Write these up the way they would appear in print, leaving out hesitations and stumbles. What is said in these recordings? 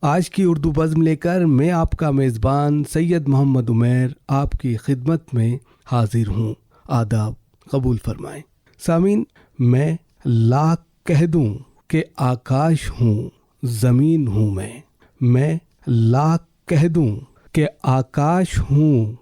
آج کی اردو بزم لے کر میں آپ کا میزبان سید محمد عمیر آپ کی خدمت میں حاضر ہوں. آداب قبول فرمائیں. سامعین، میں لاکھ کہہ دوں کہ آکاش ہوں، زمین ہوں. میں لاکھ کہہ دوں کہ آکاش ہوں،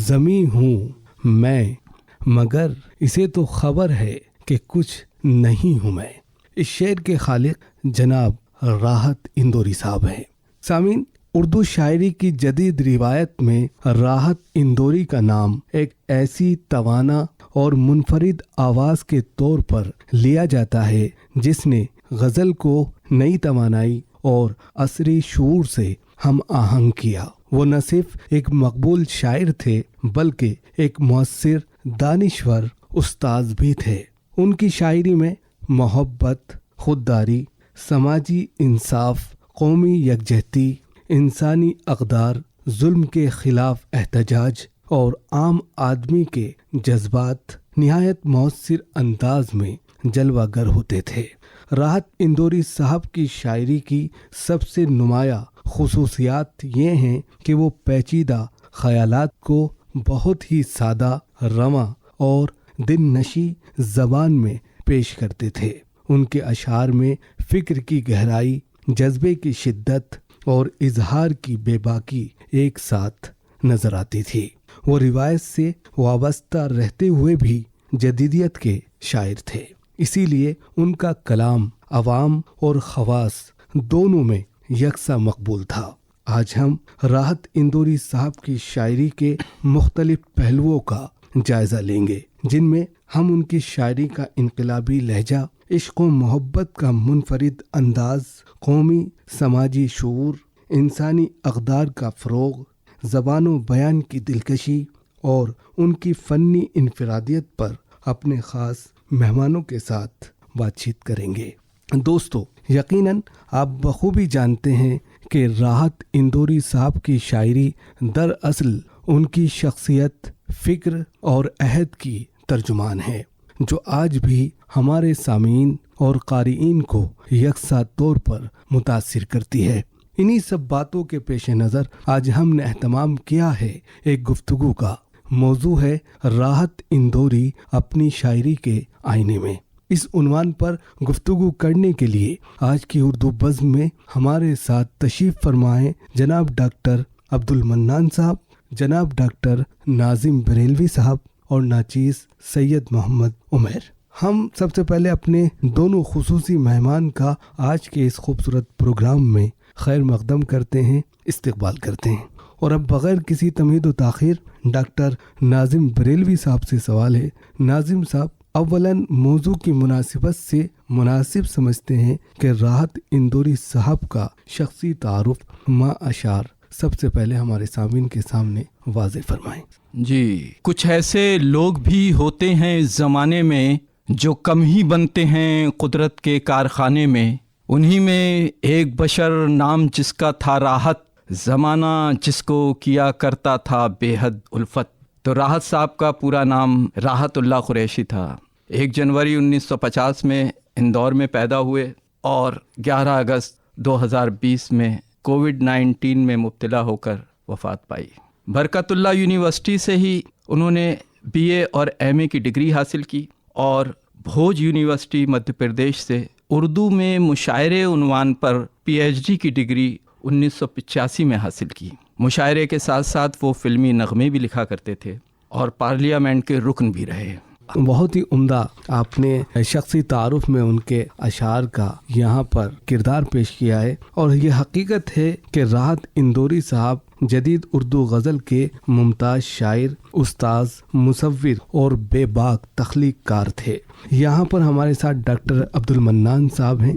زمین ہوں میں، مگر اسے تو خبر ہے کہ کچھ نہیں ہوں میں. اس شعر کے خالق جناب راحت اندوری صاحب ہیں. سامعین، اردو شاعری کی جدید روایت میں راحت اندوری کا نام ایک ایسی توانا اور منفرد آواز کے طور پر لیا جاتا ہے جس نے غزل کو نئی توانائی اور عصری شعور سے ہم آہنگ کیا. وہ نہ صرف ایک مقبول شاعر تھے بلکہ ایک مؤثر دانشور استاذ بھی تھے. ان کی شاعری میں محبت، خودداری، سماجی انصاف، قومی یکجہتی، انسانی اقدار، ظلم کے خلاف احتجاج اور عام آدمی کے جذبات نہایت مؤثر انداز میں جلوہ گر ہوتے تھے. راحت اندوری صاحب کی شاعری کی سب سے نمایاں خصوصیات یہ ہیں کہ وہ پیچیدہ خیالات کو بہت ہی سادہ، رواں اور دل نشیں زبان میں پیش کرتے تھے. ان کے اشعار میں فکر کی گہرائی، جذبے کی شدت اور اظہار کی بے باکی ایک ساتھ نظر آتی تھی. وہ روایت سے وابستہ رہتے ہوئے بھی جدیدیت کے شاعر تھے. اسی لیے ان کا کلام عوام اور خواص دونوں میں یکساں مقبول تھا. آج ہم راحت اندوری صاحب کی شاعری کے مختلف پہلوؤں کا جائزہ لیں گے، جن میں ہم ان کی شاعری کا انقلابی لہجہ، عشق و محبت کا منفرد انداز، قومی سماجی شعور، انسانی اقدار کا فروغ، زبان و بیان کی دلکشی اور ان کی فنی انفرادیت پر اپنے خاص مہمانوں کے ساتھ بات چیت کریں گے. دوستو، یقیناً آپ بخوبی جانتے ہیں کہ راحت اندوری صاحب کی شاعری دراصل ان کی شخصیت، فکر اور عہد کی ترجمان ہے، جو آج بھی ہمارے سامعین اور قارئین کو یکساں طور پر متاثر کرتی ہے. انہی سب باتوں کے پیش نظر آج ہم نے اہتمام کیا ہے ایک گفتگو کا. موضوع ہے راحت اندوری اپنی شاعری کے آئینے میں. اس عنوان پر گفتگو کرنے کے لیے آج کی اردو بزم میں ہمارے ساتھ تشریف فرمائیں جناب ڈاکٹر عبدالمنان صاحب، جناب ڈاکٹر ناظم بریلوی صاحب اور ناچیز سید محمد عمیر. ہم سب سے پہلے اپنے دونوں خصوصی مہمان کا آج کے اس خوبصورت پروگرام میں خیر مقدم کرتے ہیں، استقبال کرتے ہیں. اور اب بغیر کسی تمہید و تاخیر ڈاکٹر ناظم بریلوی صاحب سے سوال ہے. ناظم صاحب، اولاً موضوع کی مناسبت سے مناسب سمجھتے ہیں کہ راحت اندوری صاحب کا شخصی تعارف ما اشعار سب سے پہلے ہمارے سامعین کے سامنے واضح فرمائیں. جی، کچھ ایسے لوگ بھی ہوتے ہیں اس زمانے میں جو کم ہی بنتے ہیں قدرت کے کارخانے میں. انہی میں ایک بشر نام جس کا تھا راحت، زمانہ جس کو کیا کرتا تھا بے حد الفت. تو راحت صاحب کا پورا نام راحت اللہ قریشی تھا. 1 جنوری 1950 میں اندور میں پیدا ہوئے اور 11 اگست 2020 میں کووڈ-19 میں مبتلا ہو کر وفات پائی. برکت اللہ یونیورسٹی سے ہی انہوں نے BA اور MA کی ڈگری حاصل کی اور بھوج یونیورسٹی مدھیہ پردیش سے اردو میں مشاعرے عنوان پر PhD کی ڈگری 1985 میں حاصل کی. مشاعرے کے ساتھ ساتھ وہ فلمی نغمے بھی لکھا کرتے تھے اور پارلیمنٹ کے رکن بھی رہے. بہت ہی عمدہ آپ نے شخصی تعارف میں ان کے اشعار کا یہاں پر کردار پیش کیا ہے. اور یہ حقیقت ہے کہ راحت اندوری صاحب جدید اردو غزل کے ممتاز شاعر، استاذ، مصور اور بے باک تخلیق کار تھے. یہاں پر ہمارے ساتھ ڈاکٹر عبدالمنان صاحب ہیں.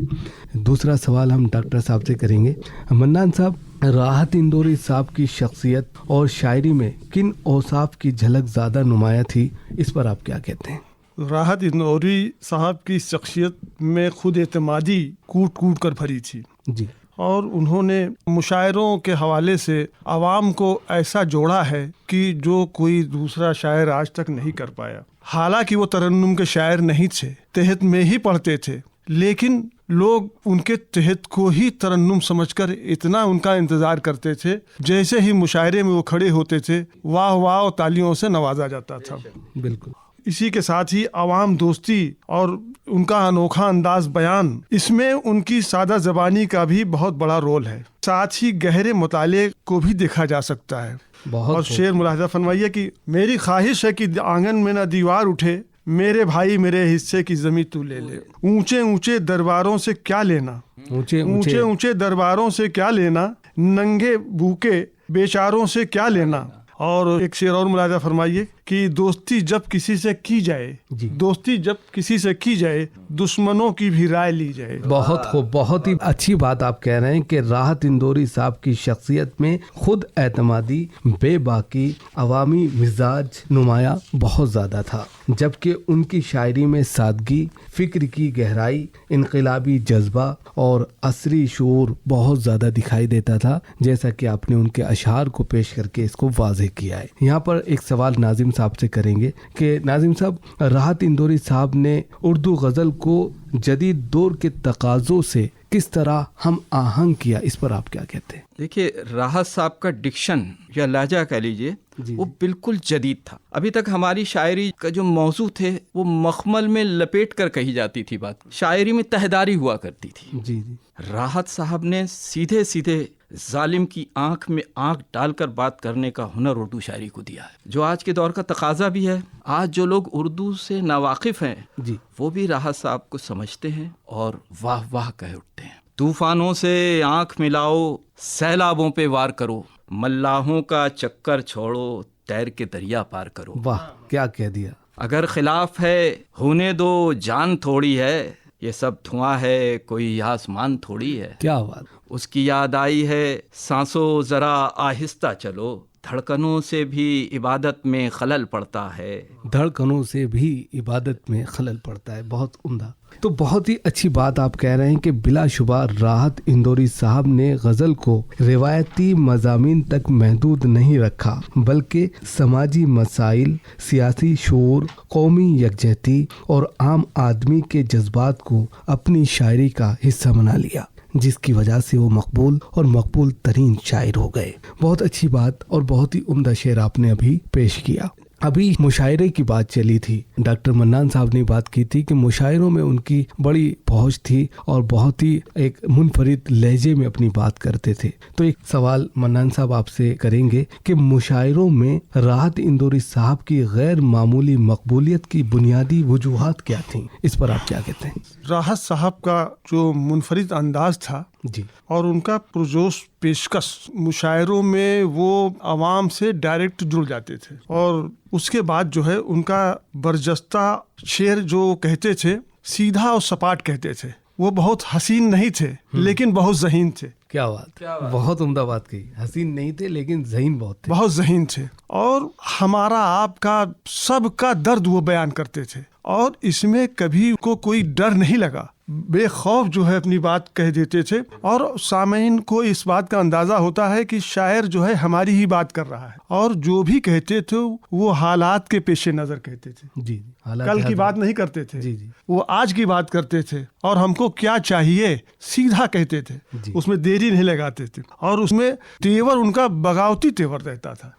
دوسرا سوال ہم ڈاکٹر صاحب سے کریں گے. منان صاحب، راحت اندوری صاحب کی شخصیت اور شاعری میں کن اوصاف کی جھلک زیادہ نمایاں تھی، اس پر آپ کیا کہتے ہیں؟ راحت اندوری صاحب کی شخصیت میں خود اعتمادی کوٹ کوٹ کر بھری تھی. جی. اور انہوں نے مشاعروں کے حوالے سے عوام کو ایسا جوڑا ہے کہ جو کوئی دوسرا شاعر آج تک نہیں کر پایا. حالانکہ وہ ترنم کے شاعر نہیں تھے، تحت میں ہی پڑھتے تھے، لیکن لوگ ان کے تحت کو ہی ترنم سمجھ کر اتنا ان کا انتظار کرتے تھے، جیسے ہی مشاعرے میں وہ کھڑے ہوتے تھے واہ واہ اور تالیوں سے نوازا جاتا تھا۔ بالکل۔ اسی کے ساتھ ہی عوام دوستی اور ان کا انوکھا انداز بیان، اس میں ان کی سادہ زبانی کا بھی بہت بڑا رول ہے۔ ساتھ ہی گہرے مطالعے کو بھی دیکھا جا سکتا ہے۔ اور شعر ملاحظہ فرمائیے کہ میری خواہش ہے کہ آنگن میں نہ دیوار اٹھے، میرے بھائی میرے حصے کی زمین تو لے لے، اونچے اونچے درباروں سے کیا لینا، اونچے اونچے درباروں سے کیا لینا، ننگے بھوکے بیچاروں سے کیا لینا۔ اور ایک شعر اور ملاحظہ فرمائیے کہ دوستی جب کسی سے کی جائے، دوستی جب کسی سے کی جائے، دشمنوں کی بھی رائے لی جائے۔ بہت خوب، بہت ہی اچھی بات آپ کہہ رہے ہیں کہ راحت اندوری صاحب کی شخصیت میں خود اعتمادی، بے باکی، عوامی مزاج نمایاں بہت زیادہ تھا، جبکہ ان کی شاعری میں سادگی، فکر کی گہرائی، انقلابی جذبہ اور عصری شعور بہت زیادہ دکھائی دیتا تھا، جیسا کہ آپ نے ان کے اشعار کو پیش کر کے اس کو واضح کیا ہے۔ یہاں پر ایک سوال ناظم صاحب سے کریں گے کہ ناظم صاحب، راحت اندوری صاحب نے اردو غزل کو جدید دور کے تقاضوں سے کس طرح ہم آہنگ کیا، اس پر آپ کیا کہتے ہیں؟ دیکھیے، راحت صاحب کا ڈکشن یا لہجہ کہہ لیجئے، وہ بالکل جدید تھا۔ ابھی تک ہماری شاعری کا جو موضوع تھے وہ مخمل میں لپیٹ کر کہی جاتی تھی، بات شاعری میں تہداری ہوا کرتی تھی۔ جی۔ راحت صاحب نے سیدھے سیدھے ظالم کی آنکھ میں آنکھ ڈال کر بات کرنے کا ہنر اردو شاعری کو دیا ہے، جو آج کے دور کا تقاضا بھی ہے۔ آج جو لوگ اردو سے ناواقف ہیں وہ بھی راحت صاحب کو سمجھتے ہیں اور واہ واہ کہہ اٹھتے ہیں۔ طوفانوں سے آنکھ ملاؤ، سیلابوں پہ وار کرو، ملاحوں کا چکر چھوڑو، تیر کے دریا پار کرو۔ واہ، کیا کہہ دیا۔ اگر خلاف ہے ہونے دو، جان تھوڑی ہے، یہ سب دھواں ہے، کوئی آسمان تھوڑی ہے۔ کیا بات۔ اس کی یاد آئی ہے سانسوں ذرا آہستہ چلو، دھڑکنوں سے بھی عبادت میں خلل پڑتا ہے، دھڑکنوں سے بھی عبادت میں خلل پڑتا ہے۔ بہت عمدہ۔ تو بہت ہی اچھی بات آپ کہہ رہے ہیں کہ بلا شبہ راحت اندوری صاحب نے غزل کو روایتی مضامین تک محدود نہیں رکھا، بلکہ سماجی مسائل، سیاسی شعور، قومی یکجہتی اور عام آدمی کے جذبات کو اپنی شاعری کا حصہ بنا لیا، جس کی وجہ سے وہ مقبول اور مقبول ترین شاعر ہو گئے۔ بہت اچھی بات اور بہت ہی عمدہ شعر آپ نے ابھی پیش کیا۔ ابھی مشاعرے کی بات چلی تھی، ڈاکٹر منان صاحب نے بات کی تھی کہ مشاعروں میں ان کی بڑی پہنچ تھی اور بہت ہی ایک منفرد لہجے میں اپنی بات کرتے تھے۔ تو ایک سوال منان صاحب آپ سے کریں گے کہ مشاعروں میں راحت اندوری صاحب کی غیر معمولی مقبولیت کی بنیادی وجوہات کیا تھیں، اس پر آپ کیا کہتے ہیں؟ راحت صاحب کا جو منفرد انداز تھا اور ان کا پرجوش پیشکش، مشاعروں میں وہ عوام سے ڈائریکٹ جڑ جاتے تھے، اور اس کے بعد جو ہے ان کا برجستہ شعر جو کہتے تھے، سیدھا اور سپاٹ کہتے تھے۔ وہ بہت حسین نہیں تھے لیکن بہت ذہین تھے۔ کیا بات، بہت عمدہ بات کہی۔ حسین نہیں تھے لیکن ذہین بہت تھے، بہت ذہین تھے، اور ہمارا آپ کا سب کا درد وہ بیان کرتے تھے، اور اس میں کبھی کو کوئی ڈر نہیں لگا، بے خوف جو ہے اپنی بات کہہ دیتے تھے، اور سامعین کو اس بات کا اندازہ ہوتا ہے کہ شاعر جو ہے ہماری ہی بات کر رہا ہے، اور جو بھی کہتے تھے وہ حالات کے پیش نظر کہتے تھے۔ کل کی بات نہیں کرتے تھے، وہ آج کی بات کرتے تھے، اور ہم کو کیا چاہیے سیدھا کہتے تھے، اس میں دیری نہیں لگاتے تھے، اور اس میں تیور ان کا بغاوتی تیور رہتا تھا،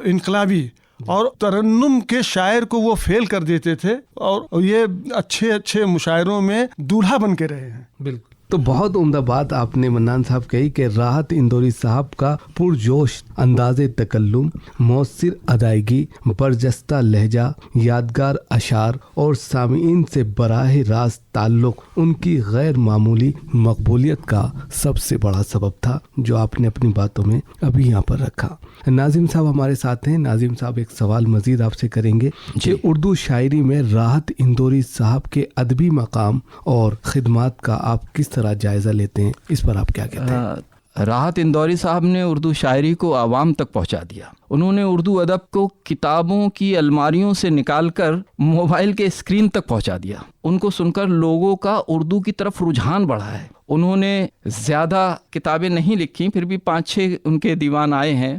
انقلابی، اور ترنم کے شاعر کو وہ فیل کر دیتے تھے، اور یہ اچھے اچھے مشاعروں میں دولہا بن کے رہے ہیں۔ بالکل۔ تو بہت عمدہ بات آپ نے منان صاحب کہی کہ راحت اندوری صاحب کا پرجوش انداز تکلم، مؤثر ادائیگی، برجستہ لہجہ، یادگار اشعار اور سامعین سے براہ راست تعلق ان کی غیر معمولی مقبولیت کا سب سے بڑا سبب تھا، جو آپ نے اپنی باتوں میں ابھی یہاں پر رکھا۔ ناظم صاحب ہمارے ساتھ ہیں۔ ناظم صاحب، ایک سوال مزید آپ سے کریں گے کہ اردو شاعری میں راحت اندوری صاحب کے ادبی مقام اور خدمات کا آپ کس طرح جائزہ لیتے ہیں، اس پر آپ کیا کہتے ہیں؟ راحت اندوری صاحب نے اردو شاعری کو عوام تک پہنچا دیا۔ انہوں نے اردو ادب کو کتابوں کی الماریوں سے نکال کر موبائل کے اسکرین تک پہنچا دیا۔ ان کو سن کر لوگوں کا اردو کی طرف رجحان بڑھا ہے۔ انہوں نے زیادہ کتابیں نہیں لکھی، پھر بھی 5-6 ان کے دیوان آئے ہیں،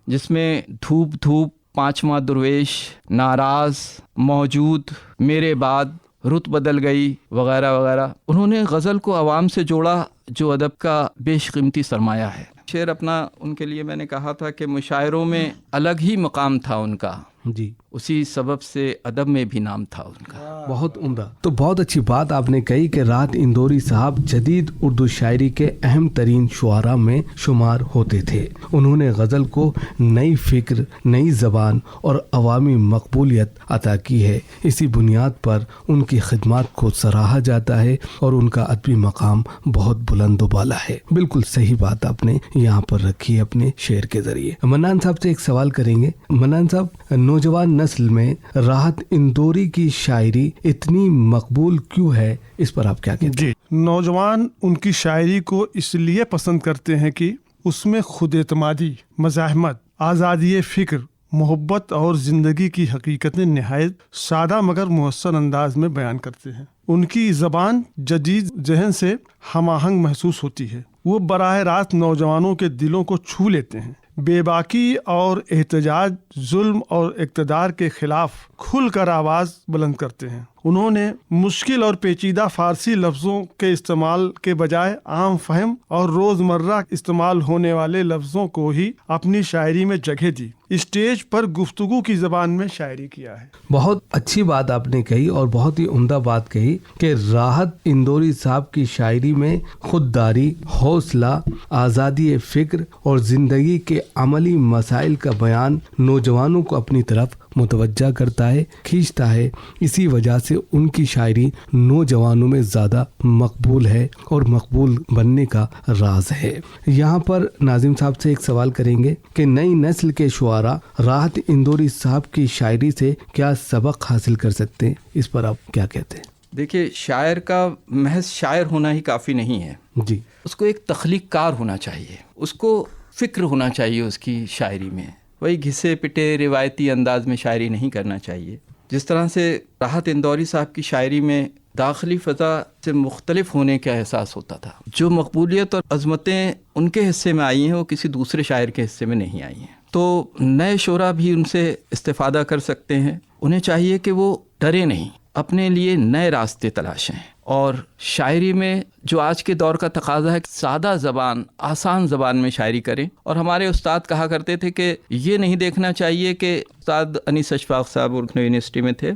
جس میں دھوپ دھوپ، 5واں درویش، ناراض، موجود، میرے بعد، رت بدل گئی وغیرہ وغیرہ. انہوں نے غزل کو عوام سے جوڑا جو ادب کا بیش قیمتی سرمایہ ہے. شعر اپنا ان کے لیے میں نے کہا تھا کہ مشاعروں میں الگ ہی مقام تھا ان کا, جی اسی سبب سے ادب میں بھی نام تھا ان کا. بہت عمدہ. تو بہت اچھی بات آپ نے کہی کہ راحت اندوری صاحب جدید اردو شاعری کے اہم ترین شعراء میں شمار ہوتے تھے. انہوں نے غزل کو نئی فکر, نئی زبان اور عوامی مقبولیت عطا کی ہے. اسی بنیاد پر ان کی خدمات کو سراہا جاتا ہے اور ان کا ادبی مقام بہت بلند و بالا ہے. بالکل صحیح بات آپ نے یہاں پر رکھی ہے اپنے شعر کے ذریعے. منان صاحب سے ایک سوال کریں گے. منان صاحب, نوجوان نسل میں راحت اندوری کی شاعری اتنی مقبول کیوں ہے, اس پر آپ کیا کہتے ہیں؟ جی, نوجوان ان کی شاعری کو اس لیے پسند کرتے ہیں کہ اس میں خود اعتمادی, مزاحمت, آزادی فکر, محبت اور زندگی کی حقیقتیں نہایت سادہ مگر مؤثر انداز میں بیان کرتے ہیں. ان کی زبان جدید ذہن سے ہم آہنگ محسوس ہوتی ہے. وہ براہ راست نوجوانوں کے دلوں کو چھو لیتے ہیں. بے باکی اور احتجاج, ظلم اور اقتدار کے خلاف کھل کر آواز بلند کرتے ہیں. انہوں نے مشکل اور پیچیدہ فارسی لفظوں کے استعمال کے بجائے عام فہم اور روزمرہ استعمال ہونے والے لفظوں کو ہی اپنی شاعری میں جگہ دی. اسٹیج پر گفتگو کی زبان میں شاعری کیا ہے. بہت اچھی بات آپ نے کہی اور بہت ہی عمدہ بات کہی کہ راحت اندوری صاحب کی شاعری میں خودداری, حوصلہ, آزادی فکر اور زندگی کے عملی مسائل کا بیان نوجوانوں کو اپنی طرف متوجہ کرتا ہے, کھینچتا ہے. اسی وجہ سے ان کی شاعری نوجوانوں میں زیادہ مقبول ہے اور مقبول بننے کا راز ہے. یہاں پر ناظم صاحب سے ایک سوال کریں گے کہ نئی نسل کے شعراء راحت اندوری صاحب کی شاعری سے کیا سبق حاصل کر سکتے ہیں, اس پر آپ کیا کہتے ہیں؟ دیکھیے, شاعر کا محض شاعر ہونا ہی کافی نہیں ہے. جی, اس کو ایک تخلیق کار ہونا چاہیے, اس کو فکر ہونا چاہیے اس کی شاعری میں. وہی گھسے پٹے روایتی انداز میں شاعری نہیں کرنا چاہیے. جس طرح سے راحت اندوری صاحب کی شاعری میں داخلی فضا سے مختلف ہونے کا احساس ہوتا تھا. جو مقبولیت اور عظمتیں ان کے حصے میں آئی ہیں وہ کسی دوسرے شاعر کے حصے میں نہیں آئی ہیں. تو نئے شعراء بھی ان سے استفادہ کر سکتے ہیں. انہیں چاہیے کہ وہ ڈرے نہیں, اپنے لیے نئے راستے تلاشیں. اور شاعری میں جو آج کے دور کا تقاضا ہے, سادہ زبان, آسان زبان میں شاعری کریں. اور ہمارے استاد کہا کرتے تھے کہ یہ نہیں دیکھنا چاہیے کہ استاد انیس اشفاق صاحب اردو یونیورسٹی میں تھے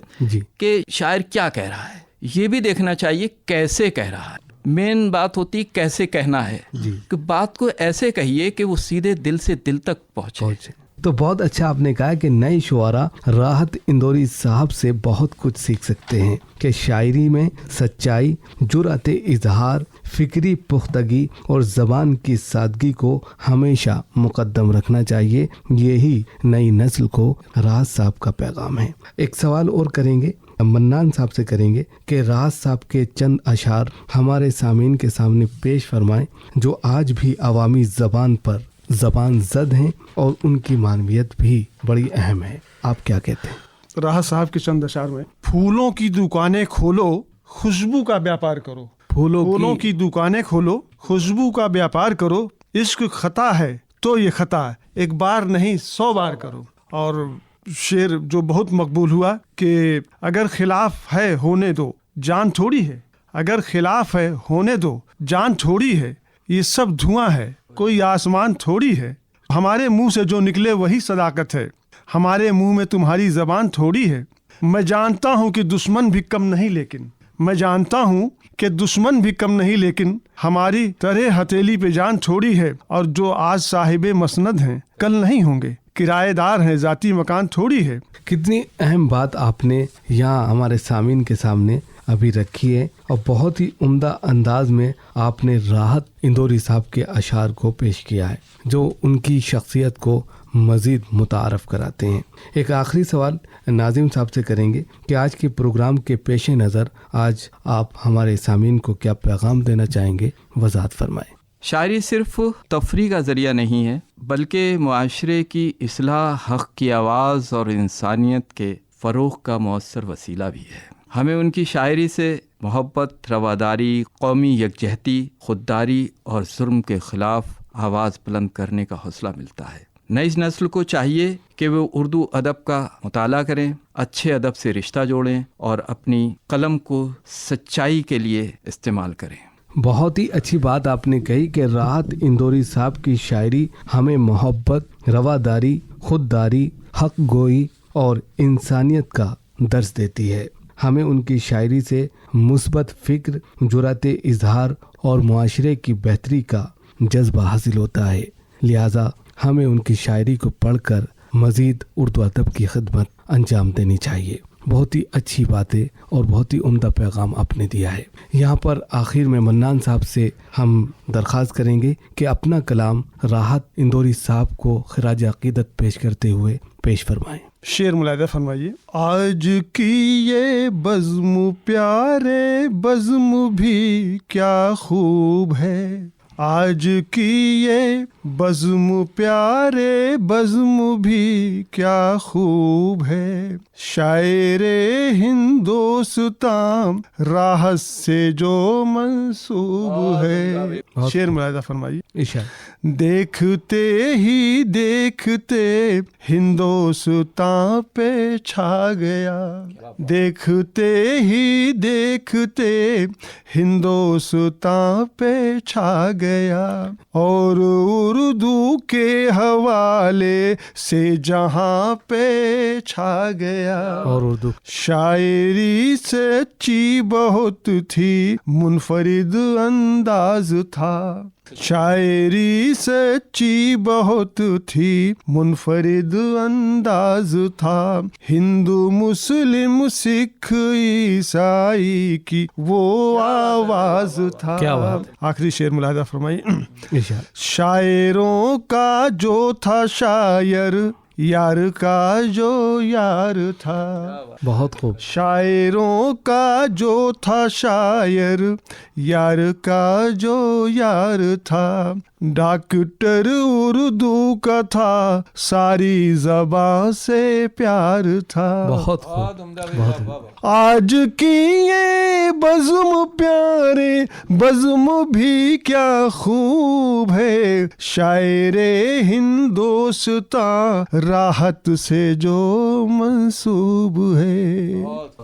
کہ شاعر کیا کہہ رہا ہے, یہ بھی دیکھنا چاہیے کیسے کہہ رہا ہے. مین بات ہوتی کیسے کہنا ہے, کہ بات کو ایسے کہیے کہ وہ سیدھے دل سے دل تک پہنچے. تو بہت اچھا آپ نے کہا کہ نئے شعراء راحت اندوری صاحب سے بہت کچھ سیکھ سکتے ہیں کہ شاعری میں سچائی, جرأت اظہار, فکری پختگی اور زبان کی سادگی کو ہمیشہ مقدم رکھنا چاہیے. یہی نئی نسل کو راحت صاحب کا پیغام ہے. ایک سوال اور کریں گے, منان صاحب سے کریں گے کہ راحت صاحب کے چند اشعار ہمارے سامعین کے سامنے پیش فرمائیں جو آج بھی عوامی زبان پر زبان زد ہیں اور ان کی معنویت بھی بڑی اہم ہے. آپ کیا کہتے ہیں؟ راحت صاحب کے چند اشعار میں, پھولوں کی دکانیں کھولو, خوشبو کا بیاپار کرو. پھولوں کی دکانیں کھولو, خوشبو کا بیاپار کرو. عشق خطا ہے تو یہ خطا ایک بار نہیں 100 بار کرو. اور شعر جو بہت مقبول ہوا کہ اگر خلاف ہے ہونے دو جان تھوڑی ہے, اگر خلاف ہے ہونے دو جان تھوڑی ہے. یہ سب دھواں ہے کوئی آسمان تھوڑی ہے. ہمارے منہ سے جو نکلے وہی صداقت ہے, ہمارے منہ میں تمہاری زبان تھوڑی ہے. میں جانتا ہوں کہ دشمن بھی کم نہیں لیکن, میں جانتا ہوں کہ دشمن بھی کم نہیں لیکن ہماری طرح ہتھیلی پہ جان تھوڑی ہے. اور جو آج صاحب مسند ہیں کل نہیں ہوں گے, کرایہ دار ہیں ذاتی مکان تھوڑی ہے. کتنی اہم بات آپ نے یہاں ہمارے سامعین کے سامنے ابھی رکھی ہے اور بہت ہی عمدہ انداز میں آپ نے راحت اندوری صاحب کے اشعار کو پیش کیا ہے جو ان کی شخصیت کو مزید متعارف کراتے ہیں. ایک آخری سوال ناظم صاحب سے کریں گے کہ آج کے پروگرام کے پیش نظر آج آپ ہمارے سامعین کو کیا پیغام دینا چاہیں گے, وضاحت فرمائیں. شاعری صرف تفریح کا ذریعہ نہیں ہے بلکہ معاشرے کی اصلاح, حق کی آواز اور انسانیت کے فروغ کا مؤثر وسیلہ بھی ہے. ہمیں ان کی شاعری سے محبت, رواداری, قومی یکجہتی, خودداری اور ظلم کے خلاف آواز بلند کرنے کا حوصلہ ملتا ہے. نئی نسل کو چاہیے کہ وہ اردو ادب کا مطالعہ کریں، اچھے ادب سے رشتہ جوڑیں اور اپنی قلم کو سچائی کے لیے استعمال کریں۔ بہت ہی اچھی بات آپ نے کہی کہ راحت اندوری صاحب کی شاعری ہمیں محبت، رواداری، خودداری، حق گوئی اور انسانیت کا درس دیتی ہے۔ ہمیں ان کی شاعری سے مثبت فکر، جرأت اظہار اور معاشرے کی بہتری کا جذبہ حاصل ہوتا ہے، لہٰذا ہمیں ان کی شاعری کو پڑھ کر مزید اردو ادب کی خدمت انجام دینی چاہیے۔ بہت ہی اچھی باتیں اور بہت ہی عمدہ پیغام آپ نے دیا ہے۔ یہاں پر آخر میں منان صاحب سے ہم درخواست کریں گے کہ اپنا کلام راحت اندوری صاحب کو خراج عقیدت پیش کرتے ہوئے پیش فرمائیں۔ شعر ملاحظہ فرمائیے۔ آج کی یہ بزم پیارے بزم بھی کیا خوب ہے، آج کی یہ بزم پیارے بزم بھی کیا خوب ہے، شاعر ہندوستان راحت سے جو منسوب ہے۔ شعر ملاحظہ فرمائیے۔ دیکھتے ہی دیکھتے ہندوستان پہ چھا گیا، دیکھتے ہی دیکھتے ہندوستان پہ چھا گیا، اور اردو کے حوالے سے جہاں پہ چھا گیا، اور اردو شاعری سچی بہت تھی منفرد انداز تھا، شاعری سچی بہت تھی منفرد انداز تھا، ہندو مسلم سکھ عیسائی کی وہ آواز تھا۔ کیا بات۔ آخری شعر ملاحظہ فرمائیے۔ شاعروں کا جو تھا شاعر، یار کا جو یار تھا، بہت خوب۔ شاعروں کا جو تھا شاعر، یار کا جو یار تھا، ڈاکٹر اردو کا تھا، ساری زبان سے پیار تھا۔ بہت خوب، بہت خوب۔ آج کی یہ بزم پیارے بزم بھی کیا خوب ہے، شاعر ہندوستان راحت سے جو منسوب ہے۔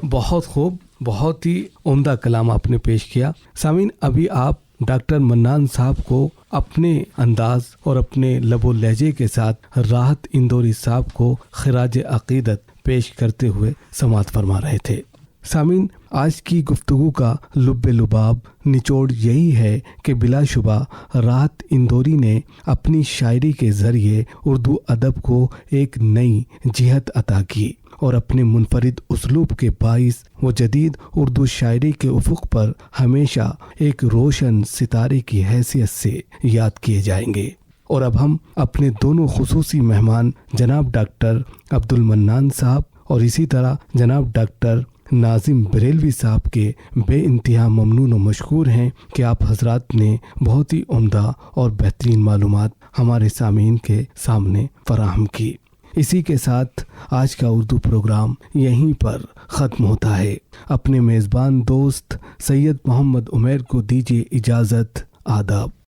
بہت خوب، بہت ہی عمدہ کلام آپ نے پیش کیا۔ سامعین، ابھی آپ ڈاکٹر منان صاحب کو اپنے انداز اور اپنے لب و لہجے کے ساتھ راحت اندوری صاحب کو خراج عقیدت پیش کرتے ہوئے سماعت فرما رہے تھے۔ سامعین، آج کی گفتگو کا لب لباب نچوڑ یہی ہے کہ بلا شبہ راحت اندوری نے اپنی شاعری کے ذریعے اردو ادب کو ایک نئی جہت عطا کی اور اپنے منفرد اسلوب کے باعث وہ جدید اردو شاعری کے افق پر ہمیشہ ایک روشن ستارے کی حیثیت سے یاد کیے جائیں گے۔ اور اب ہم اپنے دونوں خصوصی مہمان جناب ڈاکٹر عبد المنان صاحب اور اسی طرح جناب ڈاکٹر ناظم بریلوی صاحب کے بے انتہا ممنون و مشکور ہیں کہ آپ حضرات نے بہت ہی عمدہ اور بہترین معلومات ہمارے سامعین کے سامنے فراہم کی۔ اسی کے ساتھ آج کا اردو پروگرام یہیں پر ختم ہوتا ہے۔ اپنے میزبان دوست سید محمد عمیر کو دیجیے اجازت۔ آداب۔